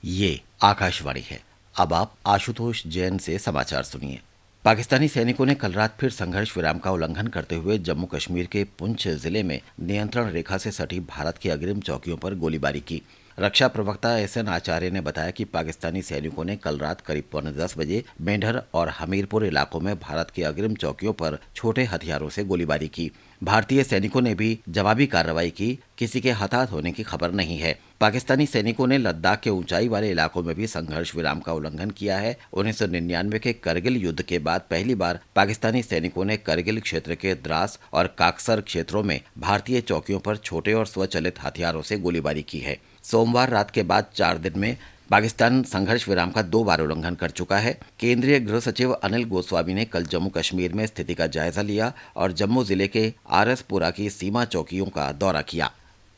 ये आकाशवाणी है। अब आप आशुतोष जैन से समाचार सुनिए। पाकिस्तानी सैनिकों ने कल रात फिर संघर्ष विराम का उल्लंघन करते हुए जम्मू कश्मीर के पुंछ जिले में नियंत्रण रेखा से सटी भारत की अग्रिम चौकियों पर गोलीबारी की। रक्षा प्रवक्ता एसएन आचार्य ने बताया कि पाकिस्तानी सैनिकों ने कल रात करीब 9:45 बजे मेंढर और हमीरपुर इलाकों में भारत की अग्रिम चौकियों पर छोटे हथियारों से गोलीबारी की। भारतीय सैनिकों ने भी जवाबी कार्रवाई की। किसी के हताहत होने की खबर नहीं है। पाकिस्तानी सैनिकों ने लद्दाख के ऊंचाई वाले इलाकों में भी संघर्ष विराम का उल्लंघन किया है। 1999 के करगिल युद्ध के बाद पहली बार पाकिस्तानी सैनिकों ने करगिल क्षेत्र के द्रास और काकसर क्षेत्रों में भारतीय चौकियों पर छोटे और स्वचालित हथियारों से गोलीबारी की है। सोमवार रात के बाद 4 दिन में पाकिस्तान संघर्ष विराम का 2 बार उल्लंघन कर चुका है। केंद्रीय गृह सचिव अनिल गोस्वामी ने कल जम्मू कश्मीर में स्थिति का जायजा लिया और जम्मू जिले के आरएसपुरा की सीमा चौकियों का दौरा किया।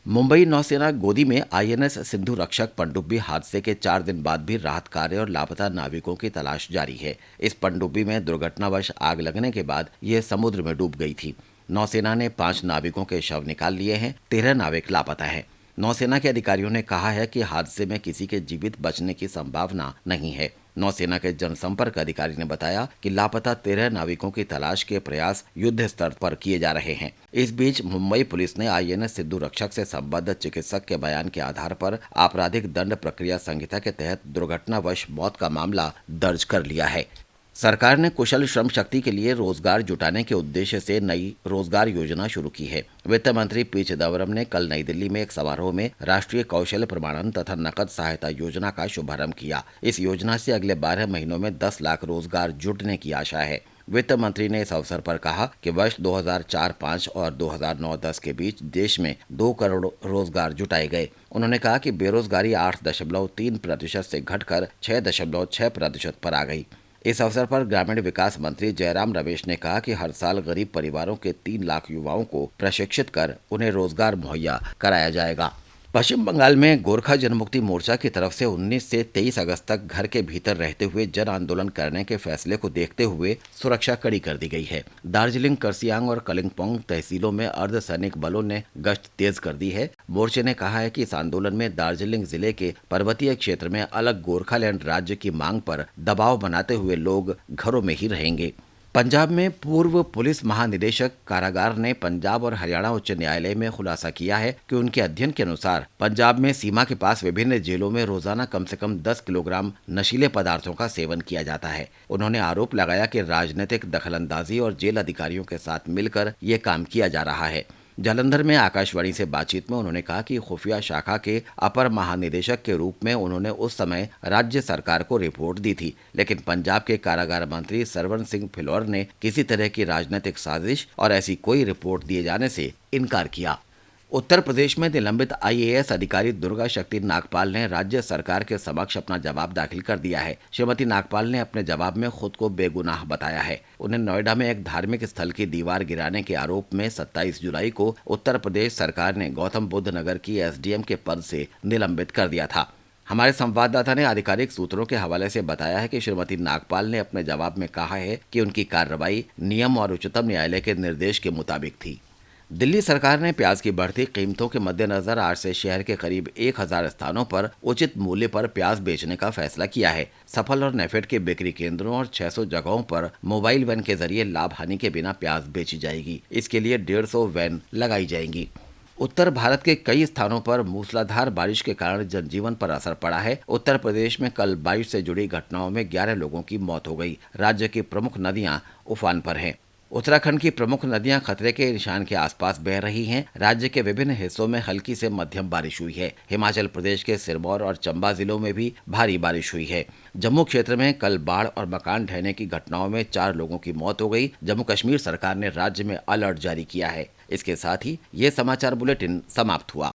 मुंबई नौसेना गोदी में आईएनएस सिंधु रक्षक पनडुब्बी हादसे के 4 दिन बाद भी राहत कार्य और लापता नाविकों की तलाश जारी है। इस पनडुब्बी में दुर्घटनावश आग लगने के बाद यह समुद्र में डूब गई थी। नौसेना ने 5 नाविकों के शव निकाल लिए हैं। 13 नाविक लापता हैं। नौसेना के अधिकारियों ने कहा है कि हादसे में किसी के जीवित बचने की संभावना नहीं है। नौसेना के जनसंपर्क अधिकारी ने बताया कि लापता 13 नाविकों की तलाश के प्रयास युद्ध स्तर पर किए जा रहे हैं। इस बीच मुंबई पुलिस ने आईएनएस सिंधु रक्षक से संबद्ध चिकित्सक के बयान के आधार पर आपराधिक दंड प्रक्रिया संहिता के तहत दुर्घटनावश मौत का मामला दर्ज कर लिया है। सरकार ने कुशल श्रम शक्ति के लिए रोजगार जुटाने के उद्देश्य से नई रोजगार योजना शुरू की है। वित्त मंत्री पी चिदम्बरम ने कल नई दिल्ली में एक समारोह में राष्ट्रीय कौशल प्रमाणन तथा नकद सहायता योजना का शुभारंभ किया। इस योजना से अगले 12 महीनों में 10 लाख रोजगार जुटने की आशा है। वित्त मंत्री ने इस अवसर पर कहा कि वर्ष 2004-05 और 2009-10 के बीच देश में 2 करोड़ रोजगार जुटाए गए। उन्होंने कहा कि बेरोजगारी 8.3% से घटकर 6.6% पर आ गई। इस अवसर पर ग्रामीण विकास मंत्री जयराम रमेश ने कहा कि हर साल गरीब परिवारों के 3 लाख युवाओं को प्रशिक्षित कर उन्हें रोजगार मुहैया कराया जाएगा। पश्चिम बंगाल में गोरखा जनमुक्ति मोर्चा की तरफ से 19 से 23 अगस्त तक घर के भीतर रहते हुए जन आंदोलन करने के फैसले को देखते हुए सुरक्षा कड़ी कर दी गई है। दार्जिलिंग, करसियांग और कलिम्पोंग तहसीलों में अर्धसैनिक बलों ने गश्त तेज कर दी है। मोर्चे ने कहा है कि इस आंदोलन में दार्जिलिंग जिले के पर्वतीय क्षेत्र में अलग गोरखालैंड राज्य की मांग पर दबाव बनाते हुए लोग घरों में ही रहेंगे। पंजाब में पूर्व पुलिस महानिदेशक कारागार ने पंजाब और हरियाणा उच्च न्यायालय में खुलासा किया है कि उनके अध्ययन के अनुसार पंजाब में सीमा के पास विभिन्न जेलों में रोजाना कम से कम 10 किलोग्राम नशीले पदार्थों का सेवन किया जाता है। उन्होंने आरोप लगाया कि राजनीतिक दखलंदाजी और जेल अधिकारियों के साथ मिलकर ये काम किया जा रहा है। जालंधर में आकाशवाणी से बातचीत में उन्होंने कहा कि खुफिया शाखा के अपर महानिदेशक के रूप में उन्होंने उस समय राज्य सरकार को रिपोर्ट दी थी, लेकिन पंजाब के कारागार मंत्री सरवण सिंह फिलौर ने किसी तरह की राजनीतिक साजिश और ऐसी कोई रिपोर्ट दिए जाने से इनकार किया। उत्तर प्रदेश में निलंबित आईएएस अधिकारी दुर्गा शक्ति नागपाल ने राज्य सरकार के समक्ष अपना जवाब दाखिल कर दिया है। श्रीमती नागपाल ने अपने जवाब में खुद को बेगुनाह बताया है। उन्हें नोएडा में एक धार्मिक स्थल की दीवार गिराने के आरोप में 27 जुलाई को उत्तर प्रदेश सरकार ने गौतम बुद्ध नगर की एसडीएम के पद से निलंबित कर दिया था। हमारे संवाददाता ने आधिकारिक सूत्रों के हवाले से बताया है कि श्रीमती नागपाल ने अपने जवाब में कहा है कि उनकी कार्रवाई नियम और उच्चतम न्यायालय के निर्देश के मुताबिक थी। दिल्ली सरकार ने प्याज की बढ़ती कीमतों के मद्देनजर आज से शहर के करीब 1000 स्थानों पर उचित मूल्य पर प्याज बेचने का फैसला किया है। सफल और नेफेड के बिक्री केंद्रों और 600 जगहों पर मोबाइल वैन के जरिए लाभ हानि के बिना प्याज बेची जाएगी। इसके लिए 150 वैन लगाई जाएंगी। उत्तर भारत के कई स्थानों पर मूसलाधार बारिश के कारण जनजीवन पर असर पड़ा है। उत्तर प्रदेश में कल बारिश से जुड़ी घटनाओं में 11 लोगों की मौत हो गई। राज्य की प्रमुख नदियां उफान पर हैं। उत्तराखंड की प्रमुख नदियां खतरे के निशान के आसपास बह रही हैं। राज्य के विभिन्न हिस्सों में हल्की से मध्यम बारिश हुई है। हिमाचल प्रदेश के सिरमौर और चंबा जिलों में भी भारी बारिश हुई है। जम्मू क्षेत्र में कल बाढ़ और मकान ढहने की घटनाओं में 4 लोगों की मौत हो गई। जम्मू कश्मीर सरकार ने राज्य में अलर्ट जारी किया है। इसके साथ ही ये समाचार बुलेटिन समाप्त हुआ।